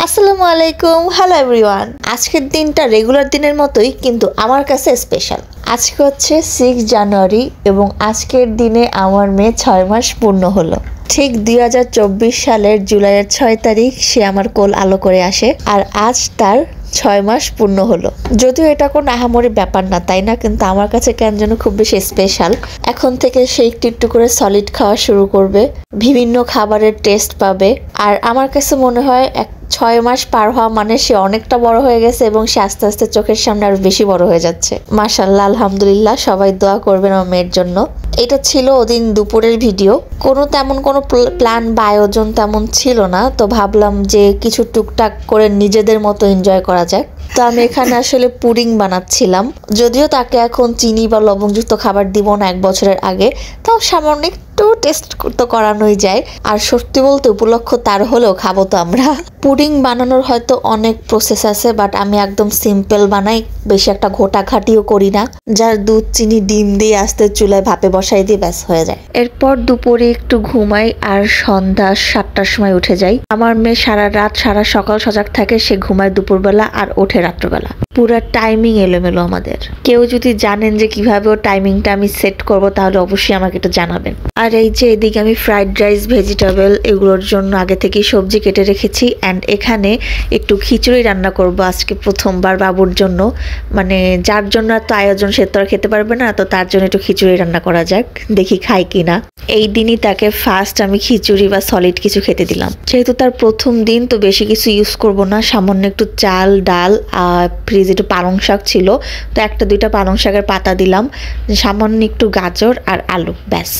আসসালামু আলাইকুম, hello everyone. আজকের দিনটা রেগুলার দিনের মতোই, কিন্তু আমার কাছে স্পেশাল। আজকে হচ্ছে 6 জানুয়ারি এবং আজকের দিনে আমার মেয়ে 6 মাস পূর্ণ হলো। ঠিক 2024 সালের জুলাইয়ের 6 তারিখ সে আমার কোল আলো করে আসে, আর আজ তার 6 মাস পূর্ণ হলো। যদিও এটা কোনো আহামরি ব্যাপার না, তাই না? কিন্তু আমার কাছে কেন যেন খুব বেশি স্পেশাল। এখন থেকে সে একটু একটু করে সলিড খাওয়া শুরু করবে, বিভিন্ন খাবারের টেস্ট পাবে। আর আমার কাছে মনে হয় 6 মাস পার হওয়া মানে সে অনেকটা বড় হয়ে গেছে এবং সে আস্তে আস্তে চোখের সামনে আরো বেশি বড় হয়ে যাচ্ছে। মাশাআল্লাহ, আলহামদুলিল্লাহ। সবাই দোয়া করবেন আমার মেয়ের জন্য। এটা ছিল ওদিন দুপুরের ভিডিও। তেমন কোনো প্ল্যান বা আয়োজন তেমন ছিল না, তো ভাবলাম যে কিছু টুকটাক করে নিজেদের মতো এনজয় করা যায়। তো আমি এখানে আসলে পুডিং বানাচ্ছিলাম। যদিও তাকে এখন চিনি বা লবণযুক্ত খাবার দিব না 1 বছরের আগে, তাও সামান্য একটু টেস্ট তো করানোই যায়। আর সত্যি বলতে উপলক্ষ তার হলেও খাবো তো আমরা। পুডিং বানানোর হয়তো অনেক প্রসেস আছে, বাট আমি একদম সিম্পল বানাই, বেশি একটা ঘাটিও করি না। যার দুধ, চিনি, ডিম দিয়ে আস্তে চুলায় ভাপে বসাই দিয়ে ব্যাস হয়ে যায়। এরপর দুপুরে একটু ঘুমাই আর সন্ধ্যা 7টার সময় উঠে যাই। আমার মেয়ে সারা রাত সারা সকাল সজাগ থাকে, সে ঘুমায় দুপুরবেলা আর ওঠে রাত্রবেলা। পুরো টাইমিং এলোমেলো আমাদের। কেউ যদি জানেন যে কিভাবে ও টাইমিংটা আমি সেট করব, তাহলে অবশ্যই আমাকে একটু জানাবেন। আর এই যে এদিকে আমি ফ্রাইড রাইস, ভেজিটেবল এগুলোর জন্য আগে থেকেই সবজি কেটে রেখেছি। অ্যান্ড এখানে একটু খিচুড়ি রান্না করব আজকে প্রথমবার বাবুর জন্য। মানে যার জন্য এত আয়োজন সে তো আর খেতে পারবে না, তো তার জন্য একটু খিচুড়ি রান্না করা যাক, দেখি খায় কিনা। এই দিনই তাকে ফার্স্ট আমি খিচুড়ি বা সলিড কিছু খেতে দিলাম। যেহেতু তার প্রথম দিন, তো বেশি কিছু ইউজ করব না। সামান্য একটু চাল, ডাল, ফ্রিজে একটু পালং শাক ছিল, তো 1-2টা পালং শাকের পাতা দিলাম, সামান্য একটু গাজর আর আলু, ব্যাস।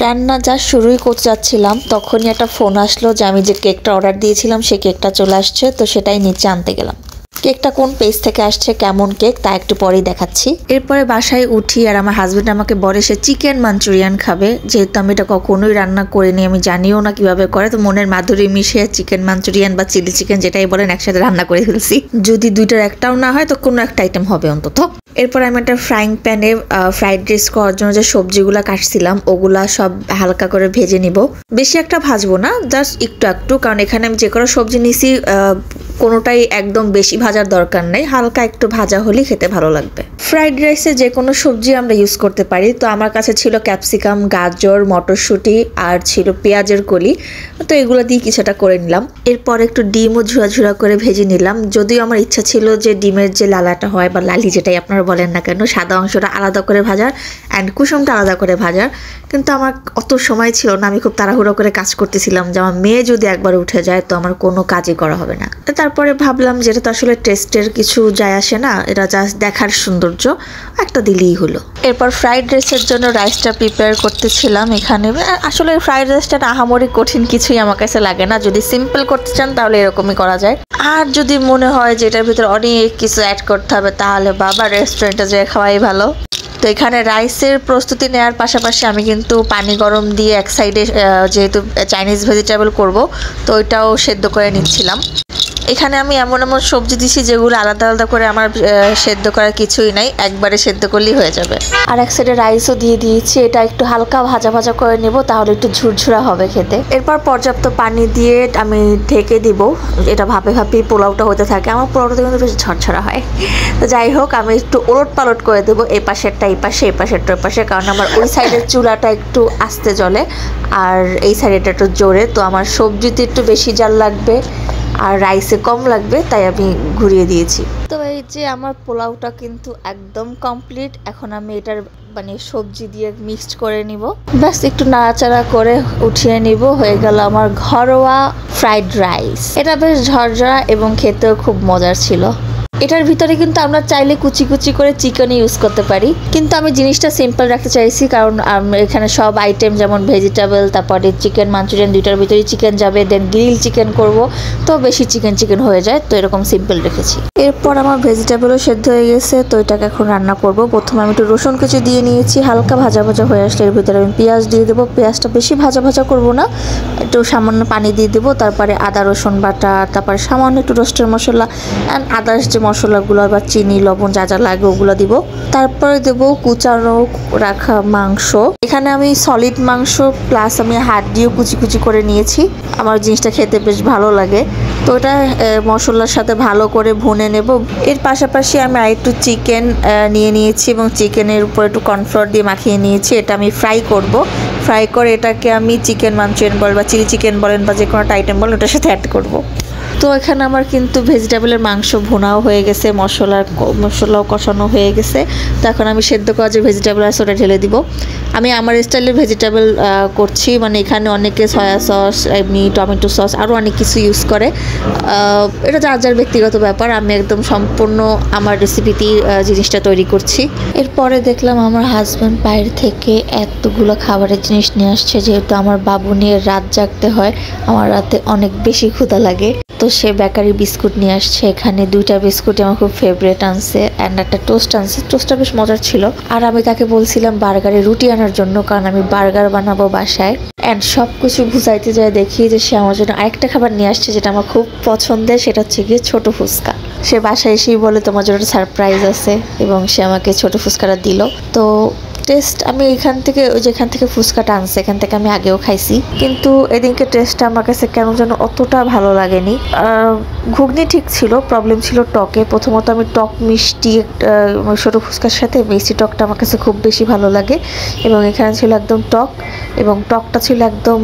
রান্না যা শুরুই করতে যাচ্ছিলাম, তখনই একটা ফোন আসলো যে আমি যে কেকটা অর্ডার দিয়েছিলাম সেই কেকটা চলে আসছে, তো সেটাই নিচে আনতে গেলাম। কেকটা কোন পেজ থেকে আসছে, কেমন কেক, তা একটু পরেই দেখাচ্ছি। এরপরে বাসায় উঠি আর আমার হাজবেন্ড আমাকে বলে সে চিকেন মাঞ্চুরিয়ান খাবে। যেহেতু আমি এটা কখনোই রান্না করিনি, আমি জানিও না কিভাবে করে, তো মনের মাধুরী মিশিয়ে চিকেন মাঞ্চুরিয়ান বা চিলি চিকেন যেটাই বলেন একসাথে রান্না করে ফেলছি। যদি দুইটার একটাও না হয় তো কোনো একটা আইটেম হবে অন্তত। এরপর আমি একটা ফ্রাইং প্যানে ফ্রাইড রাইস করার জন্য যে সবজিগুলো কাটছিলাম ওগুলা সব হালকা করে ভেজে নিব। বেশি একটা ভাজবো না, জাস্ট একটু একটু, কারণ এখানে আমি যে কোনো সবজি নিছি কোনোটাই একদম বেশি ভাজার দরকার নেই, হালকা একটু ভাজা হলেই খেতে ভালো লাগবে। ফ্রাইড রাইসে যে কোনো সবজি আমরা ইউজ করতে পারি, তো আমার কাছে ছিল ক্যাপসিকাম, গাজর, মটরশুঁটি আর ছিল পেঁয়াজের কলি, তো এগুলো দিয়ে কিছুটা করে নিলাম। এরপর একটু ডিমও ঝুরা ঝুরা করে ভেজে নিলাম। যদিও আমার ইচ্ছা ছিল যে ডিমের যে লালাটা হয় বা লালি যেটাই আপনারা বলেন না কেন, সাদা অংশটা আলাদা করে ভাজার অ্যান্ড কুসুমটা আলাদা করে ভাজার, কিন্তু আমার অত সময় ছিল না। আমি খুব তাড়াহুড়ো করে কাজ করতেছিলাম যে আমার মেয়ে যদি একবার উঠে যায় তো আমার কোনো কাজই করা হবে না। তারপরে ভাবলাম যেটা তো আসলে টেস্টের কিছু যায় আসে না, এটা জাস্ট দেখার সৌন্দর্য, একটা দিলেই হলো। এরপর ফ্রাইড রাইসের জন্য রাইসটা প্রিপেয়ার করতেছিলাম। এখানে আসলে ফ্রাইড রাইসটা আহামরি কঠিন কিছুই আমার কাছে লাগে না। যদি সিম্পল করতে চান তাহলে এরকমই করা যায়, আর যদি মনে হয় যে এটার ভিতরে অনেক কিছু অ্যাড করতে হবে তাহলে বাবা রেস্টুরেন্টে যেয়ে খাওয়াই ভালো। তো এখানে রাইসের প্রস্তুতি নেওয়ার পাশাপাশি আমি কিন্তু পানি গরম দিয়ে এক সাইডে, যেহেতু চাইনিজ ভেজিটেবল করব, তো ওইটাও সেদ্ধ করে নিচ্ছিলাম। এখানে আমি এমন এমন সবজি দিছি যেগুলো আলাদা আলাদা করে আমার সেদ্ধ করার কিছুই নাই, একবারে সেদ্ধ করলেই হয়ে যাবে। আর এক সাইডে রাইসও দিয়ে দিয়েছি, এটা একটু হালকা ভাজা ভাজা করে নেব, তাহলে একটু ঝুরঝুরা হবে খেতে। এরপর পর্যাপ্ত পানি দিয়ে আমি ঢেকে দিব, এটা ভাপে ভাপেই পোলাওটা হতে থাকে। আমার পোলাওটা কিন্তু বেশ ঝরঝরা হয়। তো যাই হোক, আমি একটু ওলট পালট করে দেবো, এই পাশেরটা এই পাশে, এই পাশেরটা ওই পাশে, কারণ আমার ওই সাইডের চুলাটা একটু আস্তে জ্বলে আর এই সাইডেটা একটু জোরে, তো আমার সবজিতে একটু বেশি জাল লাগবে আর রাইসে কম লাগবে, তাই আমি ঘুরিয়ে দিয়েছি। তো এই যে আমার পোলাওটা কিন্তু একদম কমপ্লিট। এখন আমি এটার মানে সবজি দিয়ে মিক্সড করে নিব, ব্যাস একটু নাড়াচাড়া করে উঠিয়ে নিব, হয়ে গেল আমার ঘরোয়া ফ্রাইড রাইস। এটা বেশ ঝরঝরা এবং খেতেও খুব মজার ছিল। এটার ভিতরে কিন্তু আমরা চাইলে কুচি কুচি করে চিকেন ইউজ করতে পারি, কিন্তু আমি জিনিসটা সিম্পল রাখতে চাইছি, কারণ এখানে সব আইটেম যেমন ভেজিটেবল, তারপরে চিকেন মাঞ্চুরিয়ান, দুইটার ভিতরেই চিকেন যাবে, দেন গ্রিল চিকেন করব, তো বেশি চিকেন হয়ে যায়, তো এরকম সিম্পল রেখেছি। এরপর আমার ভেজিটেবলও সেদ্ধ হয়ে গেছে, তো এটাকে এখন রান্না করব। প্রথমে আমি একটু রসুন কুচি দিয়ে নিয়েছি, হালকা ভাজা ভাজা হয়ে আসলে এর ভিতরে আমি পেঁয়াজ দিয়ে দেবো। পেঁয়াজটা বেশি ভাজা ভাজা করব না, একটু সামান্য পানি দিয়ে দেবো। তারপরে আদা রসুন বাটা, তারপরে সামান্য একটু রোস্টের মশলা অ্যান্ড আদার্স যে মশলাগুলো বা চিনি লবণ যা যা লাগে ওগুলো দিব। তারপরে দেবো কুচানো রাখা মাংস। এখানে আমি সলিড মাংস প্লাস আমি হাত দিয়েও কুচি কুচি করে নিয়েছি, আমার জিনিসটা খেতে বেশ ভালো লাগে। তো ওটা মশলার সাথে ভালো করে ভুনে নেব। এর পাশাপাশি আমি আরেকটু চিকেন নিয়ে নিয়েছি এবং চিকেনের উপর একটু কর্নফ্লাওয়ার দিয়ে মাখিয়ে নিয়েছি। এটা আমি ফ্রাই করব। ফ্রাই করে এটাকে আমি চিকেন মাঞ্চুরিয়ান বলেন বা চিলি চিকেন বলেন বা যে কোনো একটা আইটেম বলেন ওটার সাথে অ্যাড করব। তো এখানে আমার কিন্তু ভেজিটেবলের মাংস ভুনাও হয়ে গেছে, মশলাও কষানো হয়ে গেছে। তো এখন আমি সেদ্ধ করা যে ভেজিটেবল আছে ওটা ঢেলে দিব। আমি আমার স্টাইলে ভেজিটেবল করছি, মানে এখানে অনেকে সয়া সস, এমনি টমেটো সস আরও অনেক কিছু ইউজ করে। এটা যার যার ব্যক্তিগত ব্যাপার, আমি একদম সম্পূর্ণ আমার রেসিপিতেই জিনিসটা তৈরি করছি। এরপরে দেখলাম আমার হাজব্যান্ড বাইরে থেকে এতগুলো খাবারের জিনিস নিয়ে আসছে। যেহেতু আমার বাবু নিয়ে রাত জাগতে হয়, আমার রাতে অনেক বেশি ক্ষুধা লাগে, তো সে বেকারি বিস্কুট নিয়ে আসছে। এখানে 2টা বিস্কুট আমার খুব ফেভারিট আনছে অ্যান্ড একটা টোস্ট আনছে। টোস্টটা বেশ মজার ছিল। আর আমি তাকে বলছিলাম বার্গারে রুটি আনার জন্য, কারণ আমি বার্গার বানাবো বাসায়। অ্যান্ড সব কিছু বুঝাইতে যায় দেখি যে সে আমার জন্য আরেকটা খাবার নিয়ে আসছে যেটা আমার খুব পছন্দের, সেটা হচ্ছে গিয়ে ছোট ফুচকা। সে বাসায় এসেই বলে তোমার জন্য একটা সারপ্রাইজ আছে, এবং সে আমাকে ছোট ফুচকাটা দিল। তো টেস্ট আমি যেখান থেকে ফুচকাটা আনছে এখান থেকে আমি আগেও খাইছি, কিন্তু এদিনকে টেস্টটা আমার কাছে কেন যেন অতটা ভালো লাগেনি। ঘুগনি ঠিক ছিল, প্রবলেম ছিল টকে। প্রথমত আমি টক মিষ্টি ছোটো ফুচকার সাথে মিষ্টি টকটা আমার কাছে খুব বেশি ভালো লাগে, এবং এখানে ছিল একদম টক, এবং টকটা ছিল একদম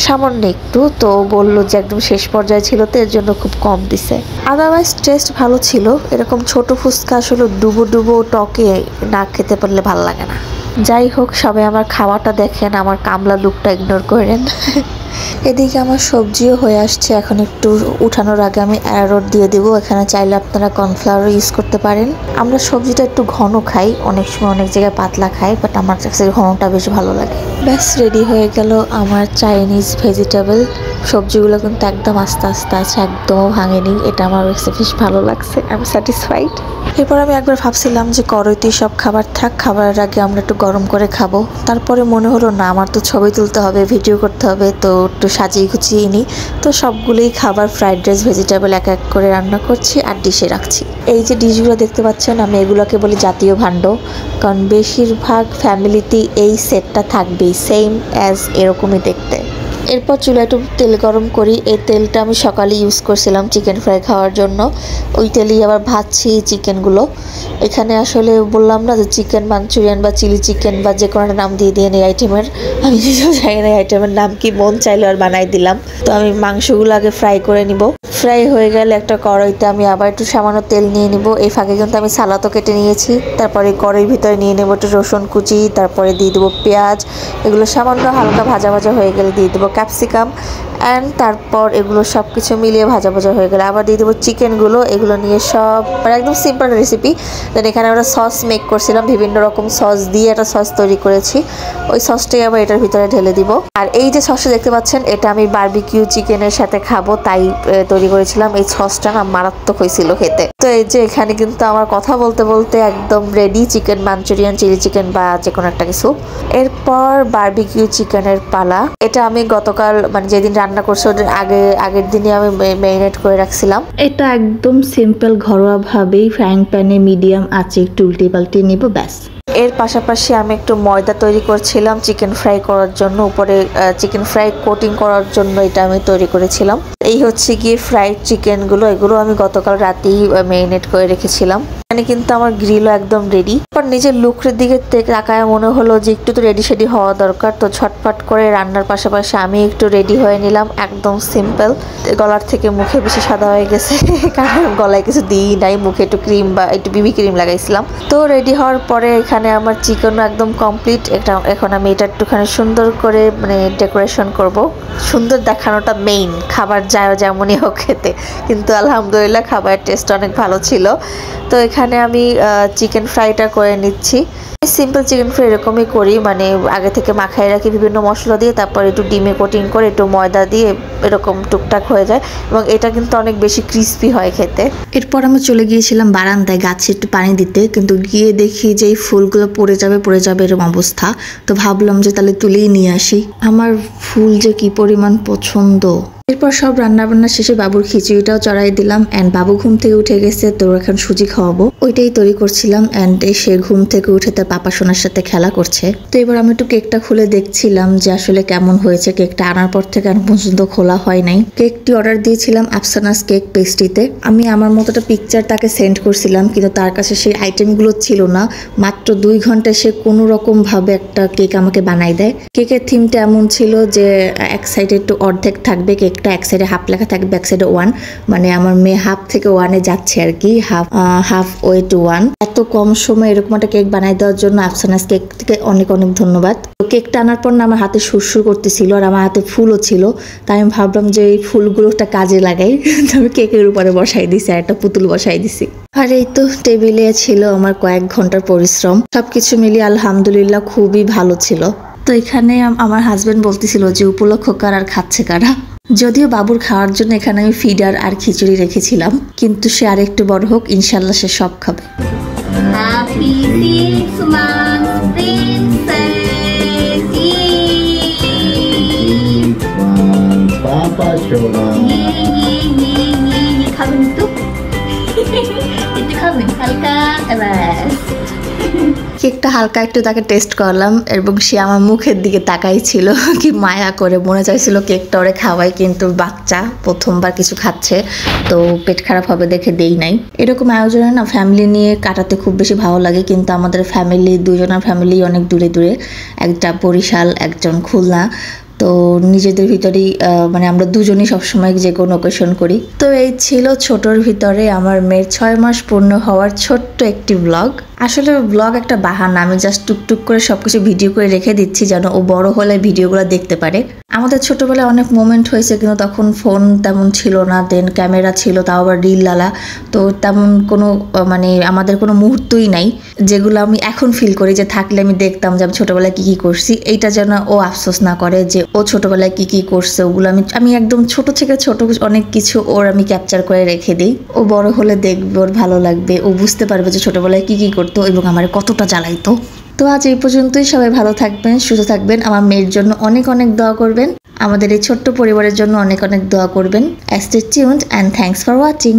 সামান্য একটু। তো বললো যে একদম শেষ পর্যায়ে ছিল, তো এর জন্য খুব কম দিছে। আদারওয়াইজ টেস্ট ভালো ছিল। এরকম ছোট ফুচকা আসলে ডুবো টকে না খেতে পারলে ভালো লাগে না। যাই হোক, সবাই আমার খাওয়াটা দেখেন, আমার কামলা লুকটা ইগনোর করেন। এদিকে আমার সবজিও হয়ে আসছে। এখন একটু উঠানোর আগে আমি অ্যারোট দিয়ে দেবো। এখানে চাইলে আপনারা কর্নফ্লাওয়ারও ইউজ করতে পারেন। আমরা সবজিটা একটু ঘন খাই, অনেক সময় অনেক জায়গায় পাতলা খাই, বাট আমার কাছে ঘনটা বেশ ভালো লাগে। ব্যাস রেডি হয়ে গেল আমার চাইনিজ ভেজিটেবল। সবজিগুলো কিন্তু একদম আস্তে আস্তে আছে, একদমও ভাঙেনি। এটা আমার কাছে বেশ ভালো লাগছে, আই এম স্যাটিসফাইড। এরপর আমি একবার ভাবছিলাম যে কড়াইতেই সব খাবার থাক, খাবারের আগে আমরা একটু গরম করে খাবো। তারপরে মনে হলো না, আমার তো ছবি তুলতে হবে, ভিডিও করতে হবে, তো একটু সাজিয়ে গুছিয়ে নিই। তো সবগুলোই খাবার ফ্রাইড রাইস ভেজিটেবল এক এক করে রান্না করছি আর ডিশে রাখছি। এই যে ডিশগুলো দেখতে পাচ্ছেন, আমি এগুলোকে বলি জাতীয় ভাণ্ড, কারণ বেশিরভাগ ফ্যামিলিতেই এই সেটটা থাকবেই, সেম অ্যাজ এরকমই দেখতে। এরপর চুলায় একটু তেল গরম করি। এই তেলটা আমি সকালে ইউজ করছিলাম চিকেন ফ্রাই খাওয়ার জন্য, ওই তেলেই আবার ভাজছি চিকেনগুলো। এখানে আসলে বললাম না যে চিকেন মাঞ্চুরিয়ান বা চিলি চিকেন বা যে কোনো একটা নাম দিয়ে এই আইটেমের, আমি নিজেও জানি না এই আইটেমের নাম কি, মন চাইলো আর বানাই দিলাম। তো আমি মাংসগুলো আগে ফ্রাই করে নিব। ফ্রাই হয়ে গেলে একটা কড়াইতে আমি আবার একটু সামান্য তেল নিয়ে নিব। এই ফাঁকে কিন্তু আমি সালাদও কেটে নিয়েছি। তারপরে কড়াইয়ের ভিতরে নিয়ে নেবো একটু রসুন কুচি, তারপরে দিয়ে দেবো পেঁয়াজ। এগুলো সামান্য হালকা ভাজা ভাজা হয়ে গেলে দিয়ে দেবো ক্যাপসিকাম, অ্যান্ড তারপর এগুলো সব কিছু মিলিয়ে ভাজা ভাজা হয়ে গেলে আবার দিয়ে দেবো চিকেনগুলো। এগুলো নিয়ে সব মানে একদম সিম্পল রেসিপি। দেন এখানে আমরা সস মেক করছিলাম, বিভিন্ন রকম সস দিয়ে একটা সস তৈরি করেছি। ওই সসটাই আবার এটার ভিতরে ঢেলে দিব। আর এই যে সসটা দেখতে পাচ্ছেন, এটা আমি বারবিকিউ চিকেনের সাথে খাবো তাই তৈরি করেছিলাম। এই সসটা না মারাত্মক হয়েছিল খেতে। তো এই যে এখানে কিন্তু আমার কথা বলতে বলতে একদম ready chicken manchurian, chilli chicken বা যে কোনো একটা কিছু। এরপর বারবিকিউ চিকেনের পালা। এটা আমি গতকাল মানে যেদিন রান্না করছি ওটার আগের দিনই আমি ম্যারিনেট করে রাখছিলাম। এটা একদম সিম্পল ঘরোয়া ভাবেই ফ্রাইং প্যানে মিডিয়াম আঁচে একটু উল্টে পাল্টে নিব, ব্যাস। এর পাশাপাশি আমি একটু ময়দা তৈরি করছিলাম চিকেন ফ্রাই করার জন্য, উপরে চিকেন ফ্রাই কোটিং করার জন্য এটা আমি তৈরি করেছিলাম। এই হচ্ছে গিয়ে ফ্রাইড চিকেনগুলো, এগুলো আমি গতকাল রাতেই ম্যারিনেট করে রেখেছিলাম। এখানে কিন্তু আমার গ্রিলও একদম রেডি। পর নিজের লুকের দিকে তাকায় মনে হলো যে একটু তো রেডি শেডি হওয়া দরকার, তো ছটফট করে রান্নার পাশাপাশি আমি একটু রেডি হয়ে নিলাম। একদম সিম্পল, গলার থেকে মুখে বেশি সাদা হয়ে গেছে কারণ গলায় কিছু দিই নাই, মুখে একটু ক্রিম বা একটু বিবি ক্রিম লাগাইছিলাম। তো রেডি হওয়ার পরে এখানে আমার চিকেনও একদম কমপ্লিট। এখন আমি এটা একটুখানি সুন্দর করে মানে ডেকোরেশন করব। সুন্দর দেখানোটা মেইন, খাবার যায় যেমনই হোক খেতে, কিন্তু আলহামদুলিল্লাহ খাবারের টেস্ট অনেক ভালো ছিল। তো এখানে আমি চিকেন ফ্রাইটা করে নিচ্ছি। সিম্পল চিকেন ফ্রাই এরকমই করি, মানে আগে থেকে মাখায় রাখি বিভিন্ন মশলা দিয়ে, তারপর একটু ডিমে কোটিং করে একটু ময়দা দিয়ে এরকম টুকটাক হয়ে যায়, এবং এটা কিন্তু অনেক বেশি ক্রিস্পি হয় খেতে। এরপর আমি চলে গিয়েছিলাম বারান্দায় গাছে একটু পানি দিতে, কিন্তু গিয়ে দেখি যে এই ফুলগুলো পড়ে যাবে এরকম অবস্থা। তো ভাবলাম যে তাহলে তুলেই নিয়ে আসি। আমার ফুল যে কি পরিমাণ পছন্দ, এরপর সব রান্না বান্না শেষে বাবুর খিচুড়িটাও চড়াই দিলাম এন্ড বাবু ঘুম থেকে উঠে গেছে, তো এখন সুজি খাওয়াবো ওইটাই তৈরি করছিলাম। এন্ড সে ঘুম থেকে উঠে তার পাপা সোনার সাথে খেলা করছে। তো এবার আমি একটু কেকটা খুলে দেখছিলাম যে আসলে কেমন হয়েছে। কেকটা আনার পর থেকে এখন পর্যন্ত খোলা হয় নাই। কেকটি অর্ডার দিয়েছিলাম আফসানাস কেক পেস্ট্রিতে। আমি আমার মতোটা পিকচার তাকে সেন্ড করছিলাম, কিন্তু তার কাছে সেই আইটেমগুলো ছিল না। মাত্র 2 ঘন্টায় সে কোনো রকম ভাবে একটা কেক আমাকে বানাই দেয়। কেকের থিমটা এমন ছিল যে এক সাইডে একটু অর্ধেক থাকবে কেকটা, এক সাইডে হাফ লেখা থাকবে, এক সাইডে 1। মানে আমার মেয়ে হাফ থেকে 1-এ যাচ্ছে আর কি, হাফ ওয়ে টু 1। এত কম সময় এরকম একটা কেক বানাই দেওয়ার জন্য আফসানাস কেক থেকে অনেক অনেক ধন্যবাদ। তো কেকটা আনার পর না আমার হাতে সুরসুর করতেছিল আর আমার হাতে ফুলও ছিল, তাই আমি ভাবলাম যে এই ফুলগুলো একটা কাজে লাগাই। আমি কেকের উপরে বসাই দিছি আর একটা পুতুল বসাই দিছি। আর এই তো টেবিলে ছিল আমার কয়েক ঘন্টার পরিশ্রম। সবকিছু মিলিয়ে আলহামদুলিল্লাহ খুবই ভালো ছিল। তো এখানে আমার হাজবেন্ড বলতেছিল যে উপলক্ষ কার আর খাচ্ছে কারা। যদিও বাবুর খাওয়ার জন্য এখানে আমি ফিডার আর খিচুড়ি রেখেছিলাম, কিন্তু সে আর একটু বড় হোক, ইনশাল্লাহ সে সব খাবে। কেকটা হালকা একটু তাকে টেস্ট করলাম এবং সে আমার মুখের দিকে তাকাই ছিল কি মায়া করে, মনে চাইছিল কেকটা ওরে খাওয়াই, কিন্তু বাচ্চা প্রথমবার কিছু খাচ্ছে তো পেট খারাপ হবে দেখে দেই নাই। এরকম আয়োজনে না ফ্যামিলি নিয়ে কাটাতে খুব বেশি ভালো লাগে, কিন্তু আমাদের ফ্যামিলি দুজনের ফ্যামিলি অনেক দূরে দূরে, একটা বরিশাল একজন খুলনা। তো নিজেদের ভিতরেই মানে আমরা দুজনই সবসময় যে কোনো অকেশন করি। তো এই ছিল ছোটর ভিতরে আমার মেয়ের 6 মাস পূর্ণ হওয়ার ছোট্ট একটি ব্লগ। আসলে ব্লগ একটা বাহানা, আমি জাস্ট টুকটুক করে সবকিছু ভিডিও করে রেখে দিচ্ছি যেন ও বড় হলে ভিডিওগুলো দেখতে পারে। আমাদের ছোটবেলায় অনেক মোমেন্ট হয়েছে, কিন্তু তখন ফোন তেমন ছিল না, দেন ক্যামেরা ছিল, তাও আবার রিল লালা। তো তেমন কোনো মানে আমাদের কোনো মুহূর্তই নাই যেগুলো আমি এখন ফিল করি যে থাকলে আমি দেখতাম যে আমি ছোটবেলায় কি করছি। এইটা যেন ও আফসোস না করে যে ও ছোটবেলায় কি করছে, ওগুলো আমি একদম ছোট থেকে ছোট অনেক কিছু ওর আমি ক্যাপচার করে রেখে দিই। ও বড় হলে দেখবে, ওর ভালো লাগবে, ও বুঝতে পারবে যে ছোটবেলায় কি করতো এবং আমার কতটা জ্বালাইতো। তো আজ এই পর্যন্তই। সবাই ভালো থাকবেন, সুস্থ থাকবেন, আমার মেয়ের জন্য অনেক অনেক দোয়া করবেন, আমাদের এই ছোট্ট পরিবারের জন্য অনেক অনেক দোয়া করবেন। Stay tuned and thanks for watching.